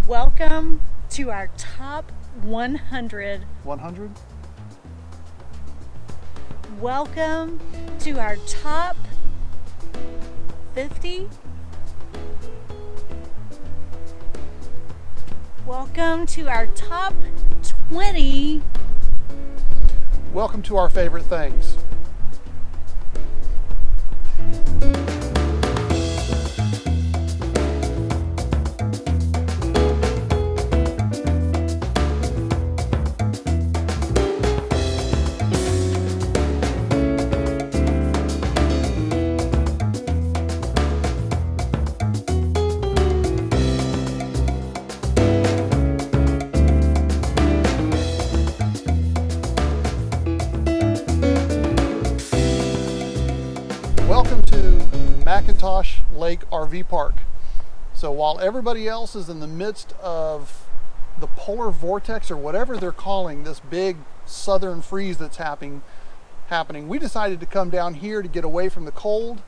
Welcome to our top 100. 100? Welcome to our top 50. Welcome to our top 20. Welcome to our favorite things. Welcome to McIntosh Lake RV Park. So while everybody else is in the midst of the polar vortex or whatever they're calling this big southern freeze that's happening, we decided to come down here to get away from the cold.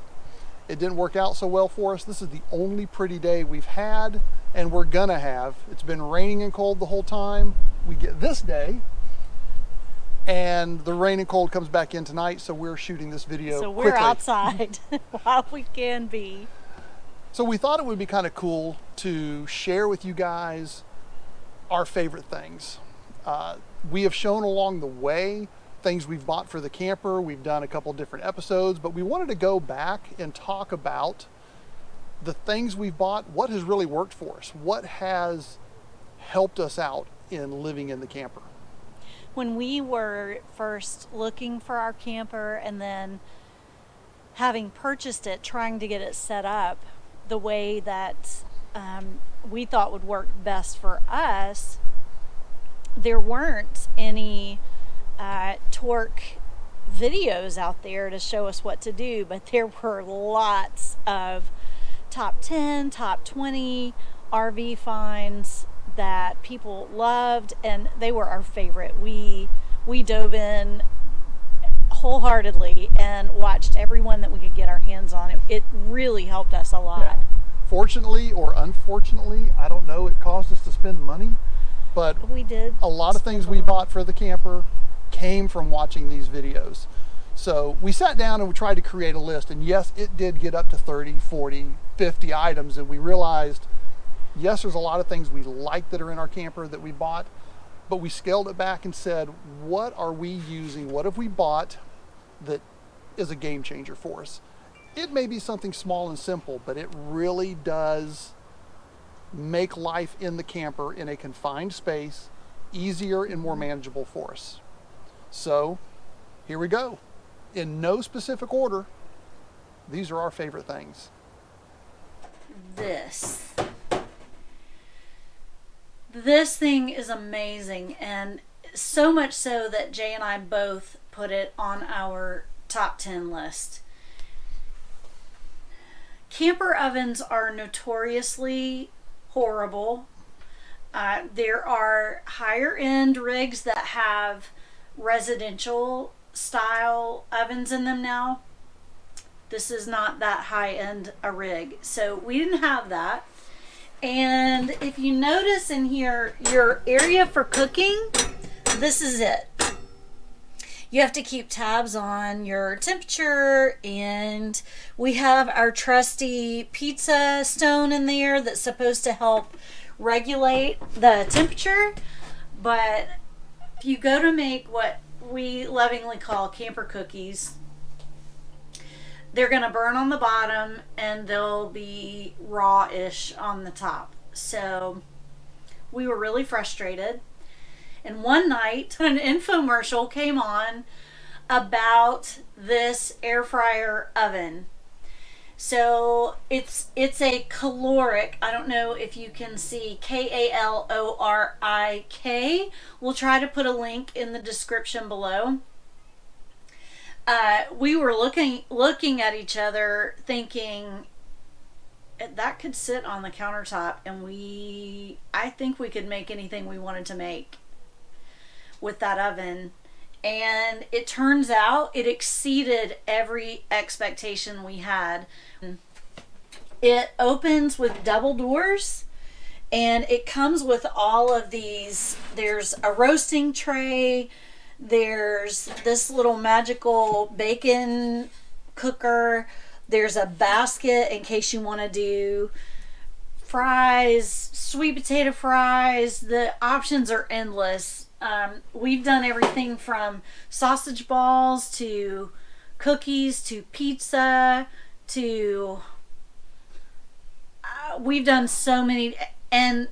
It didn't work out so well for us. This is the only pretty day we've had and we're gonna have. It's been raining and cold the whole time. We get this day and the rain and cold comes back in tonight, so we're shooting this video So we're quickly. outside while we can be. So we thought it would be kind of cool to share with you guys our favorite things. We have shown along the way things we've bought for the camper. We've done a couple different episodes, but we wanted to go back and talk about the things we've bought, what has really worked for us, what has helped us out in living in the camper. When we were first looking for our camper and then having purchased it, trying to get it set up the way that we thought would work best for us, there weren't any torque videos out there to show us what to do, but there were lots of top 10, top 20 RV finds that people loved, and they were our favorite. We dove in wholeheartedly and watched every one that we could get our hands on. It really helped us a lot. Yeah. Fortunately or unfortunately, I don't know, it caused us to spend money, but We did a lot of spend things a we lot. bought for the camper came from watching these videos. So we sat down and we tried to create a list, and yes, it did get up to 30, 40, 50 items, and we realized yes, there's a lot of things we like that are in our camper that we bought, but we scaled it back and said, what are we using? What have we bought that is a game changer for us? It may be something small and simple, but it really does make life in the camper in a confined space easier and more manageable for us. So here we go. In no specific order, these are our favorite things. This thing is amazing, and so much so that Jay and I both put it on our top 10 list. Camper ovens are notoriously horrible. There are higher end rigs that have residential style ovens in them now. This is not that high end a rig, so we didn't have that. And if you notice in here, your area for cooking, this is it. You have to keep tabs on your temperature, and we have our trusty pizza stone in there that's supposed to help regulate the temperature. But if you go to make what we lovingly call camper cookies, they're going to burn on the bottom and they'll be raw-ish on the top. So we were really frustrated. And one night, an infomercial came on about this air fryer oven. So it's a caloric. I don't know if you can see, K-A-L-O-R-I-K. We'll try to put a link in the description below. We were looking at each other thinking that could sit on the countertop, and I think we could make anything we wanted to make with that oven. And it turns out it exceeded every expectation we had. It opens with double doors. And it comes with all of these. There's a roasting tray, there's this little magical bacon cooker, there's a basket in case you want to do fries, sweet potato fries. The options are endless. We've done everything from sausage balls to cookies to pizza to we've done so many, and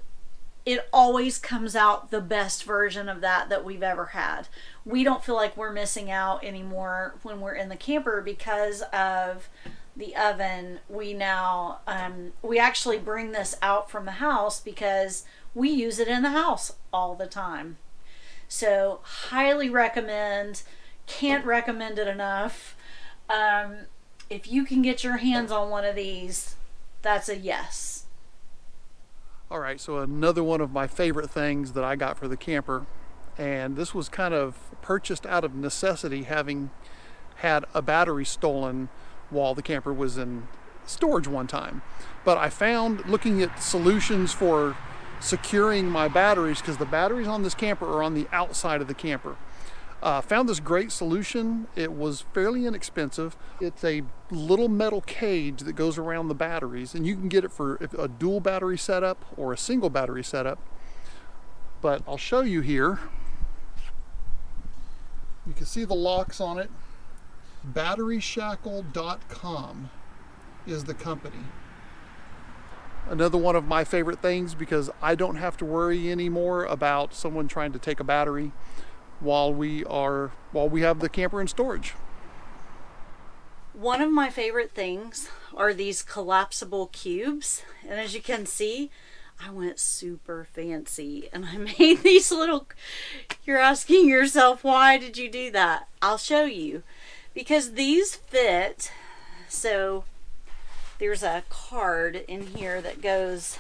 it always comes out the best version of that we've ever had. We don't feel like we're missing out anymore when we're in the camper because of the oven. We now we actually bring this out from the house because we use it in the house all the time. So highly recommend, can't recommend it enough. If you can get your hands on one of these, that's a yes. All right, so another one of my favorite things that I got for the camper, and this was kind of purchased out of necessity, having had a battery stolen while the camper was in storage one time. But I found, looking at solutions for securing my batteries, because the batteries on this camper are on the outside of the camper. Found this great solution. It was fairly inexpensive. It's a little metal cage that goes around the batteries, and you can get it for a dual battery setup or a single battery setup. But I'll show you here. You can see the locks on it. BatteryShackle.com is the company. Another one of my favorite things, because I don't have to worry anymore about someone trying to take a battery while we have the camper in storage. One of my favorite things are these collapsible cubes, and as you can see, I went super fancy and I made these little, you're asking yourself, why did you do that? I'll show you. Because these fit, so there's a card in here that goes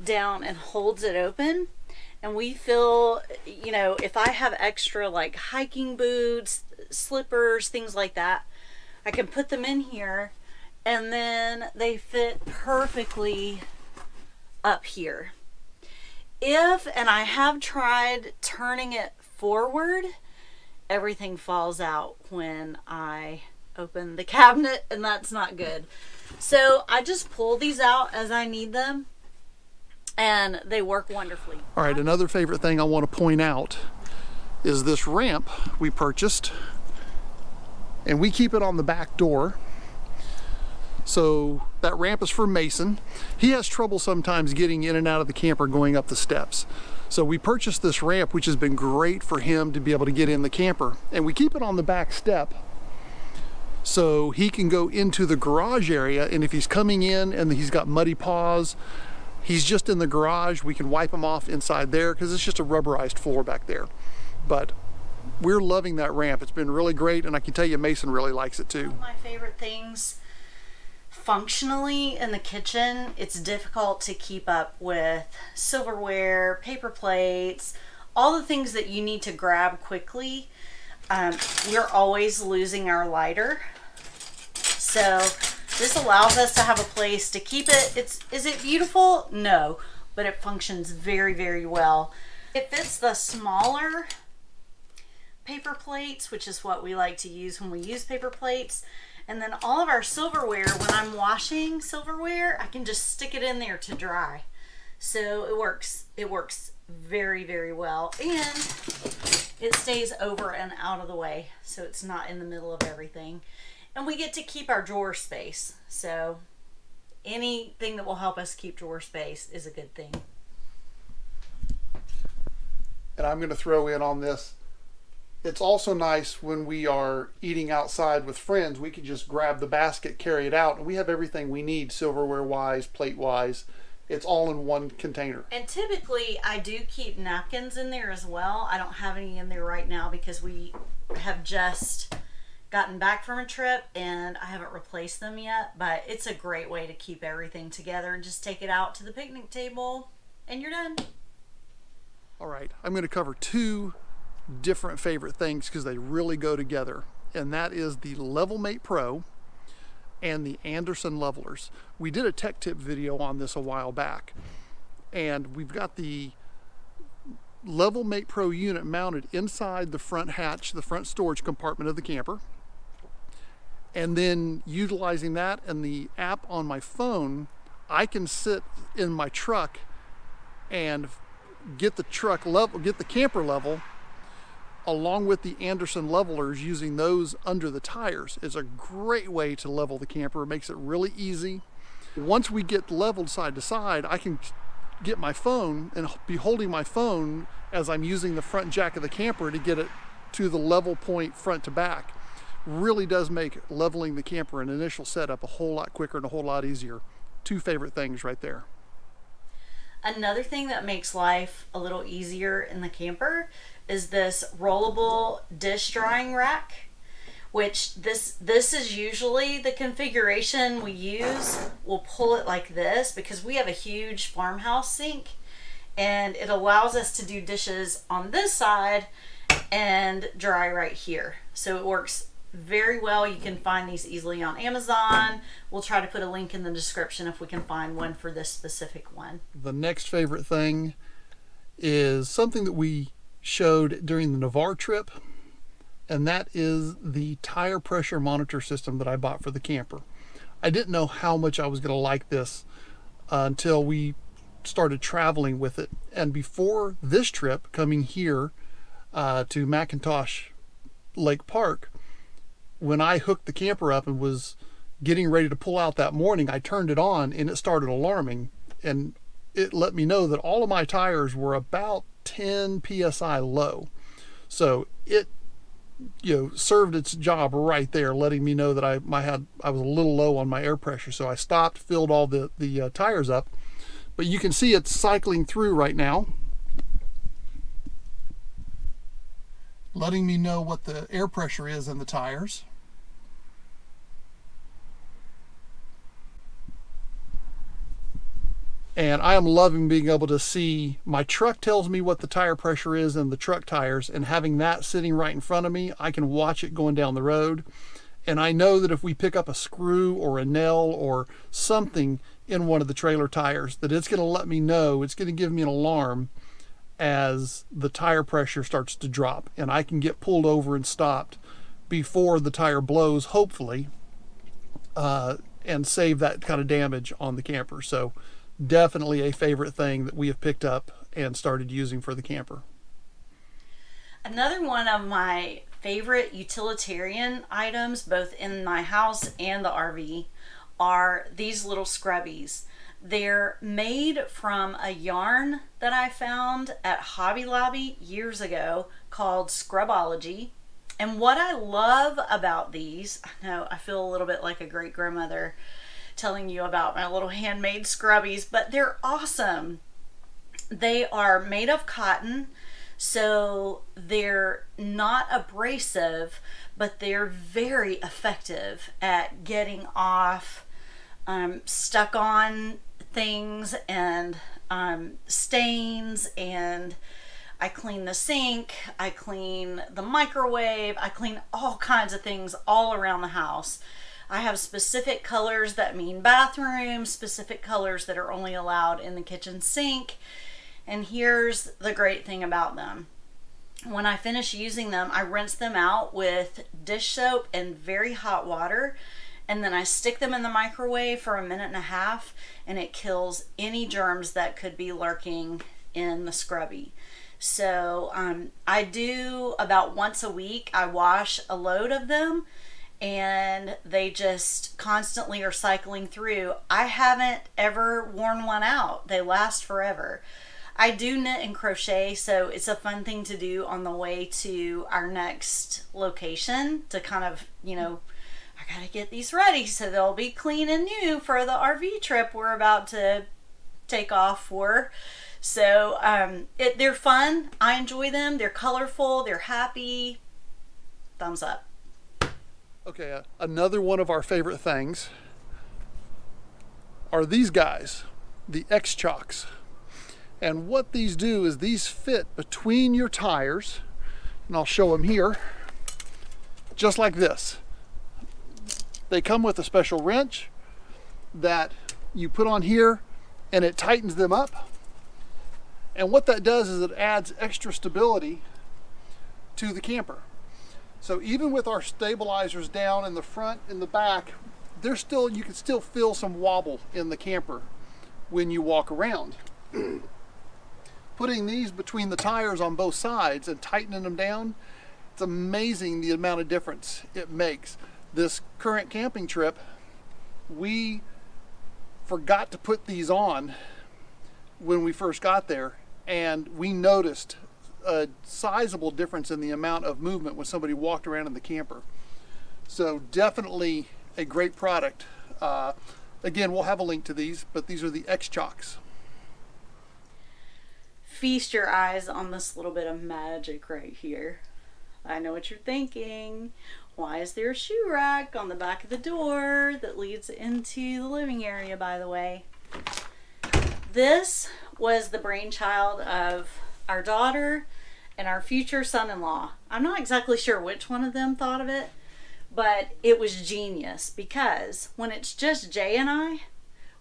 down and holds it open. And we feel, you know, if I have extra like hiking boots, slippers, things like that, I can put them in here and then they fit perfectly up here. And I have tried turning it forward, everything falls out when I open the cabinet, and that's not good. So I just pull these out as I need them, and they work wonderfully. All right, another favorite thing I want to point out is this ramp we purchased, and we keep it on the back door. So that ramp is for Mason. He has trouble sometimes getting in and out of the camper going up the steps. So we purchased this ramp, which has been great for him to be able to get in the camper. And we keep it on the back step so he can go into the garage area, and if he's coming in and he's got muddy paws, he's just in the garage, we can wipe him off inside there because it's just a rubberized floor back there. But we're loving that ramp. It's been really great, and I can tell you Mason really likes it too. One of my favorite things functionally in the kitchen, it's difficult to keep up with silverware, paper plates, all the things that you need to grab quickly. We're always losing our lighter. So this allows us to have a place to keep it. Is it beautiful? No, but it functions very, very well. It fits the smaller paper plates, which is what we like to use when we use paper plates. And then all of our silverware, when I'm washing silverware, I can just stick it in there to dry. So it works very, very well. And it stays over and out of the way, so it's not in the middle of everything. And we get to keep our drawer space. So anything that will help us keep drawer space is a good thing. And I'm going to throw in on this, it's also nice when we are eating outside with friends, we can just grab the basket, carry it out, and we have everything we need, silverware wise, plate wise. It's all in one container. And typically I do keep napkins in there as well. I don't have any in there right now because we have just gotten back from a trip and I haven't replaced them yet, but it's a great way to keep everything together and just take it out to the picnic table and you're done. All right, I'm going to cover two different favorite things because they really go together, and that is the Levelmate Pro and the Anderson levelers. We did a tech tip video on this a while back, And we've got the Levelmate Pro unit mounted inside the front hatch, the front storage compartment of the camper. And then utilizing that and the app on my phone, I can sit in my truck and get the truck level, get the camper level, along with the Anderson levelers, using those under the tires. Is a great way to level the camper. It makes it really easy. Once we get leveled side to side, I can get my phone and be holding my phone as I'm using the front jack of the camper to get it to the level point front to back. Really does make leveling the camper and initial setup a whole lot quicker and a whole lot easier. Two favorite things right there. Another thing that makes life a little easier in the camper is this rollable dish drying rack, which this is usually the configuration we use. We'll pull it like this because we have a huge farmhouse sink, and it allows us to do dishes on this side and dry right here. So it works very well. You can find these easily on Amazon. We'll try to put a link in the description if we can find one for this specific one. The next favorite thing is something that we showed during the Navarre trip, and that is the tire pressure monitor system that I bought for the camper. I didn't know how much I was going to like this until we started traveling with it. And before this trip, coming here to McIntosh Lake Park, when I hooked the camper up and was getting ready to pull out that morning, I turned it on and it started alarming, and it let me know that all of my tires were about 10 psi low. So it, served its job right there, letting me know that I was a little low on my air pressure. So I stopped, filled all the tires up, but you can see it's cycling through right now, letting me know what the air pressure is in the tires. And I am loving being able to see, my truck tells me what the tire pressure is in the truck tires, and having that sitting right in front of me, I can watch it going down the road. And I know that if we pick up a screw or a nail or something in one of the trailer tires, that it's going to let me know, it's going to give me an alarm as the tire pressure starts to drop, and I can get pulled over and stopped before the tire blows, hopefully, and save that kind of damage on the camper. So definitely a favorite thing that we have picked up and started using for the camper. Another one of my favorite utilitarian items, both in my house and the RV, are these little Scrubbies. They're made from a yarn that I found at Hobby Lobby years ago called Scrubology. And what I love about these, I know I feel a little bit like a great grandmother telling you about my little handmade Scrubbies, but they're awesome. They are made of cotton, so they're not abrasive, but they're very effective at getting off stuck on things and stains. And I clean the sink, I clean the microwave, I clean all kinds of things all around the house. I have specific colors that mean bathroom, specific colors that are only allowed in the kitchen sink. And here's the great thing about them. When I finish using them, I rinse them out with dish soap and very hot water, and then I stick them in the microwave for 1.5 minutes, and it kills any germs that could be lurking in the Scrubby. So I do about once a week, I wash a load of them, and they just constantly are cycling through. I haven't ever worn one out. They last forever. I do knit and crochet, so it's a fun thing to do on the way to our next location to kind of, I gotta get these ready so they'll be clean and new for the RV trip we're about to take off for. So they're fun. I enjoy them. They're colorful. They're happy. Thumbs up. Okay, another one of our favorite things are these guys, the Chocks. And what these do is these fit between your tires, and I'll show them here, just like this. They come with a special wrench that you put on here, and it tightens them up. And what that does is it adds extra stability to the camper. So even with our stabilizers down in the front and the back, there's still, you can still feel some wobble in the camper when you walk around. Putting these between the tires on both sides and tightening them down, it's amazing the amount of difference it makes. This current camping trip, we forgot to put these on when we first got there, and we noticed a sizable difference in the amount of movement when somebody walked around in the camper. So definitely a great product. Again, we'll have a link to these, but these are the Chocks. Feast your eyes on this little bit of magic right here. I know what you're thinking. Why is there a shoe rack on the back of the door that leads into the living area, by the way? This was the brainchild of our daughter and our future son-in-law. I'm not exactly sure which one of them thought of it, but it was genius, because when it's just Jay and I,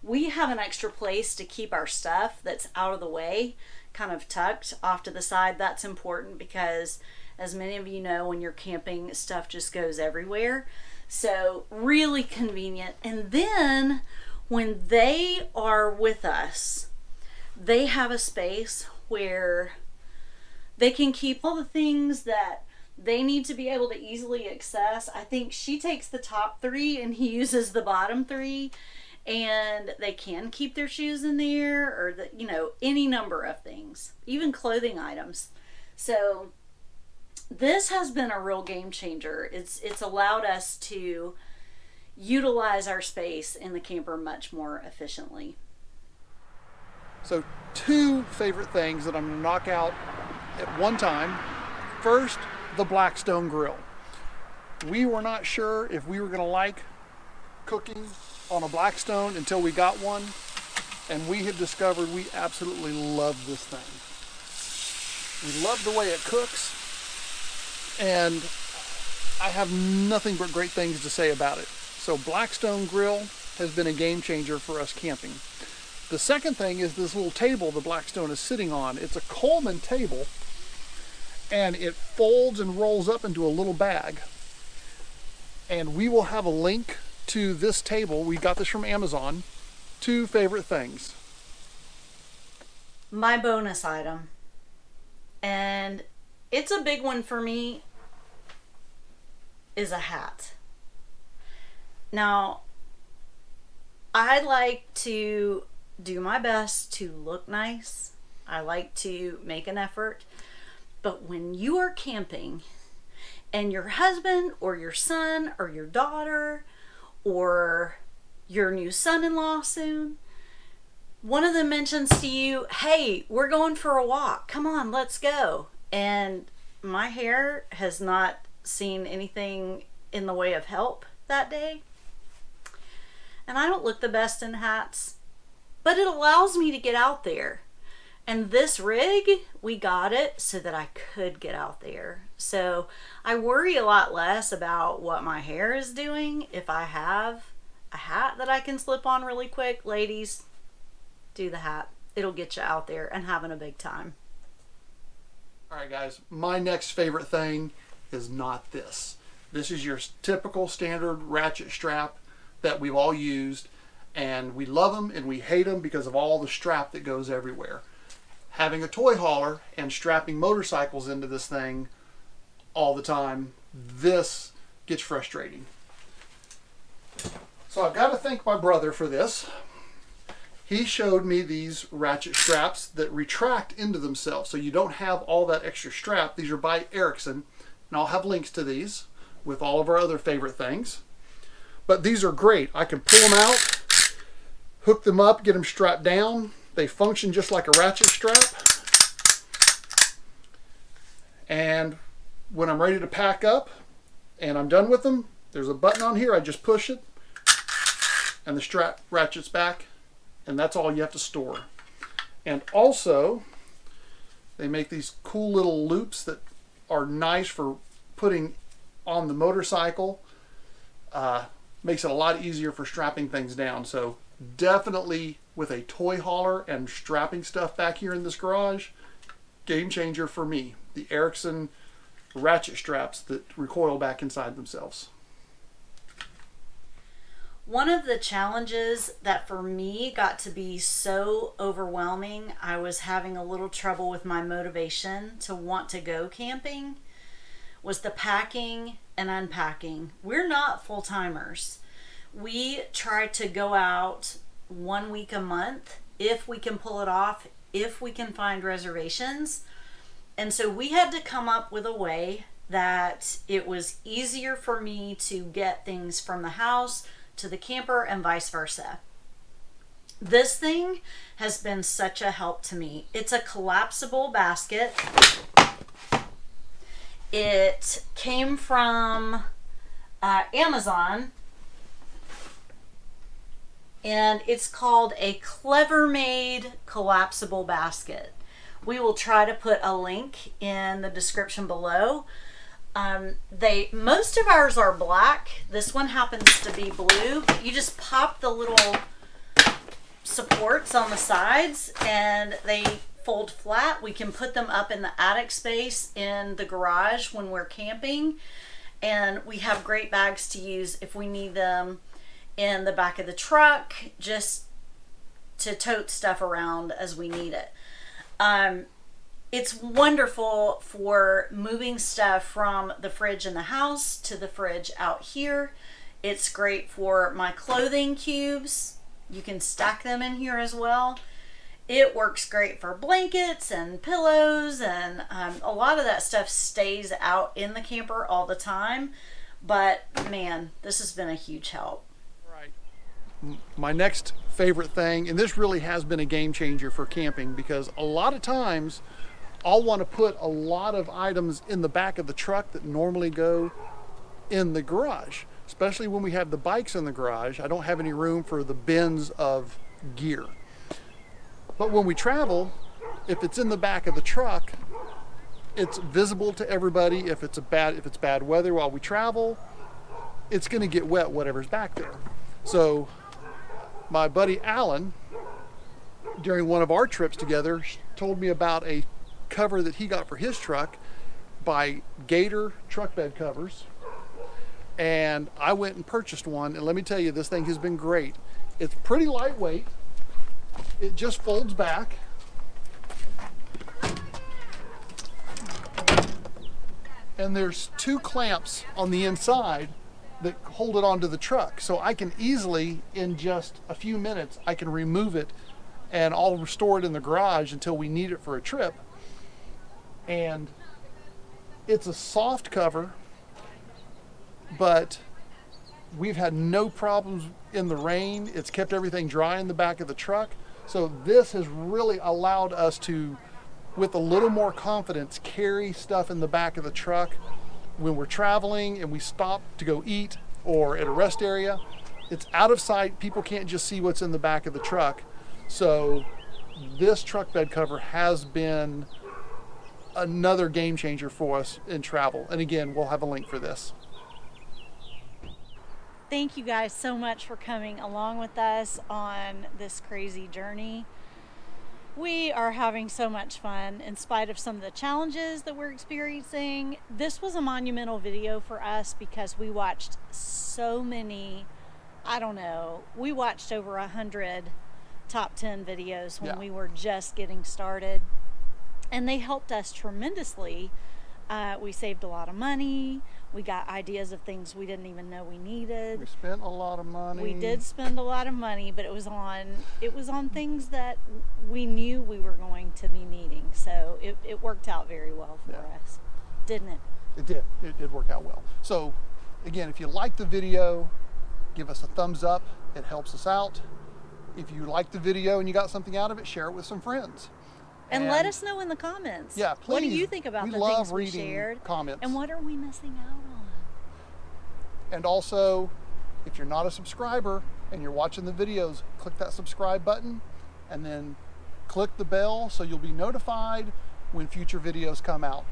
we have an extra place to keep our stuff that's out of the way, kind of tucked off to the side. That's important because, as many of you know, when you're camping, stuff just goes everywhere. So really convenient. And then when they are with us, they have a space where they can keep all the things that they need to be able to easily access. I think she takes the top 3 and he uses the bottom 3. And they can keep their shoes in there, or any number of things, even clothing items. So this has been a real game changer. It's allowed us to utilize our space in the camper much more efficiently. So 2 favorite things that I'm going to knock out at one time. First, the Blackstone Grill. We were not sure if we were going to like cooking on a Blackstone until we got one, and we have discovered we absolutely love this thing. We love the way it cooks, and I have nothing but great things to say about it. So Blackstone Grill has been a game changer for us camping. The second thing is this little table the Blackstone is sitting on. It's a Coleman table, and it folds and rolls up into a little bag. And we will have a link to this table. We got this from Amazon. 2 favorite things. My bonus item, and it's a big one for me, is a hat. Now, I like to do my best to look nice. I like to make an effort. But when you are camping and your husband or your son or your daughter or your new son-in-law soon, one of them mentions to you, hey, we're going for a walk. Come on, let's go. And my hair has not seen anything in the way of help that day. And I don't look the best in hats, but it allows me to get out there. And this rig, we got it so that I could get out there. So I worry a lot less about what my hair is doing if I have a hat that I can slip on really quick. Ladies, do the hat. It'll get you out there and having a big time. All right, guys, my next favorite thing is not this. This is your typical standard ratchet strap that we've all used, and we love them and we hate them because of all the strap that goes everywhere. Having a toy hauler and strapping motorcycles into this thing all the time, this gets frustrating. So I've got to thank my brother for this. He showed me these ratchet straps that retract into themselves, so you don't have all that extra strap. These are by Erickson, and I'll have links to these with all of our other favorite things. But these are great. I can pull them out, hook them up, get them strapped down. They function just like a ratchet strap. And when I'm ready to pack up and I'm done with them, there's a button on here. I just push it and the strap ratchets back, and that's all you have to store. And also, they make these cool little loops that are nice for putting on the motorcycle. Makes it a lot easier for strapping things down. So definitely with a toy hauler and strapping stuff back here in this garage, game changer for me. The Erickson ratchet straps that recoil back inside themselves. One of the challenges that for me got to be so overwhelming, I was having a little trouble with my motivation to want to go camping, was the packing and unpacking. We're not full-timers. We try to go out 1 week a month if we can pull it off, if we can find reservations. And so we had to come up with a way that it was easier for me to get things from the house to the camper and vice versa. This thing has been such a help to me. It's a collapsible basket. It came from Amazon, and it's called a Clever Made collapsible basket. We will try to put a link in the description below. Most of ours are black. This one happens to be blue. You just pop the little supports on the sides and they fold flat. We can put them up in the attic space in the garage when we're camping, and we have great bags to use if we need them in the back of the truck, just to tote stuff around as we need it. It's wonderful for moving stuff from the fridge in the house to the fridge out here. It's great for my clothing cubes. You can stack them in here as well. It works great for blankets and pillows, and a lot of that stuff stays out in the camper all the time. But man, this has been a huge help. Right. My next favorite thing, and this really has been a game changer for camping, because a lot of times I'll want to put a lot of items in the back of the truck that normally go in the garage, especially when we have the bikes in the garage. I don't have any room for the bins of gear. But when we travel, if it's in the back of the truck, it's visible to everybody. If it's bad weather while we travel, it's going to get wet, whatever's back there. So my buddy Alan, during one of our trips together, told me about a cover that he got for his truck by Gator truck bed covers, and I went and purchased one, and let me tell you, this thing has been great. It's pretty lightweight. It just folds back, and there's 2 clamps on the inside that hold it onto the truck, so I can easily, in just a few minutes, I can remove it and I'll restore it in the garage until we need it for a trip. And it's a soft cover, but we've had no problems in the rain. It's kept everything dry in the back of the truck. So this has really allowed us to, with a little more confidence, carry stuff in the back of the truck when we're traveling and we stop to go eat or at a rest area. It's out of sight. People can't just see what's in the back of the truck. So this truck bed cover has been another game changer for us in travel. And again, we'll have a link for this. Thank you guys so much for coming along with us on this crazy journey. We are having so much fun in spite of some of the challenges that we're experiencing. This was a monumental video for us because we watched so many, we watched over 100 top 10 videos when we were just getting started. And they helped us tremendously. We saved a lot of money. We got ideas of things we didn't even know we needed. We spent a lot of money. We did spend a lot of money, but it was on things that we knew we were going to be needing. So it worked out very well for us, didn't it? It did. It did work out well. So again, if you like the video, give us a thumbs up. It helps us out. If you like the video and you got something out of it, share it with some friends. And let us know in the comments. Yeah, please. What do you think about the things we shared? Comments. And what are we missing out on? And also, if you're not a subscriber and you're watching the videos, click that subscribe button and then click the bell so you'll be notified when future videos come out.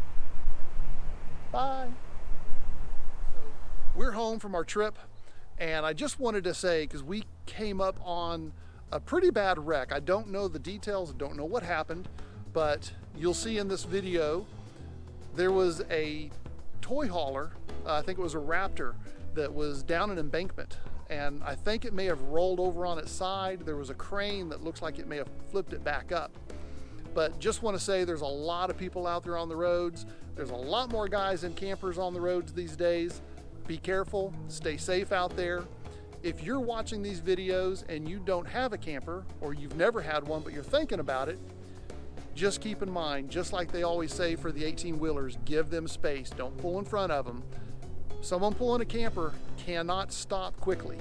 Bye. So we're home from our trip. And I just wanted to say, because we came up on a pretty bad wreck. I don't know the details, don't know what happened, but you'll see in this video, there was a toy hauler, I think it was a Raptor, that was down an embankment. And I think it may have rolled over on its side. There was a crane that looks like it may have flipped it back up. But just want to say there's a lot of people out there on the roads. There's a lot more guys and campers on the roads these days. Be careful, stay safe out there. If you're watching these videos and you don't have a camper, or you've never had one but you're thinking about it, just keep in mind, just like they always say for the 18-wheelers, give them space, don't pull in front of them. Someone pulling a camper cannot stop quickly.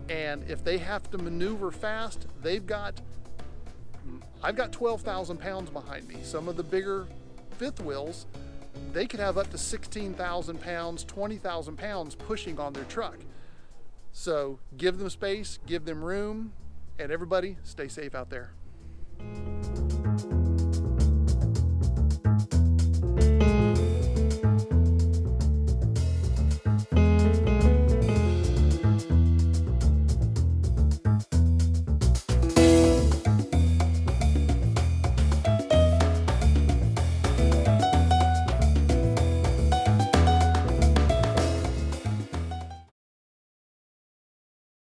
And if they have to maneuver fast, I've got 12,000 pounds behind me. Some of the bigger fifth wheels, they could have up to 16,000 pounds, 20,000 pounds pushing on their truck. So give them space, give them room, and everybody stay safe out there.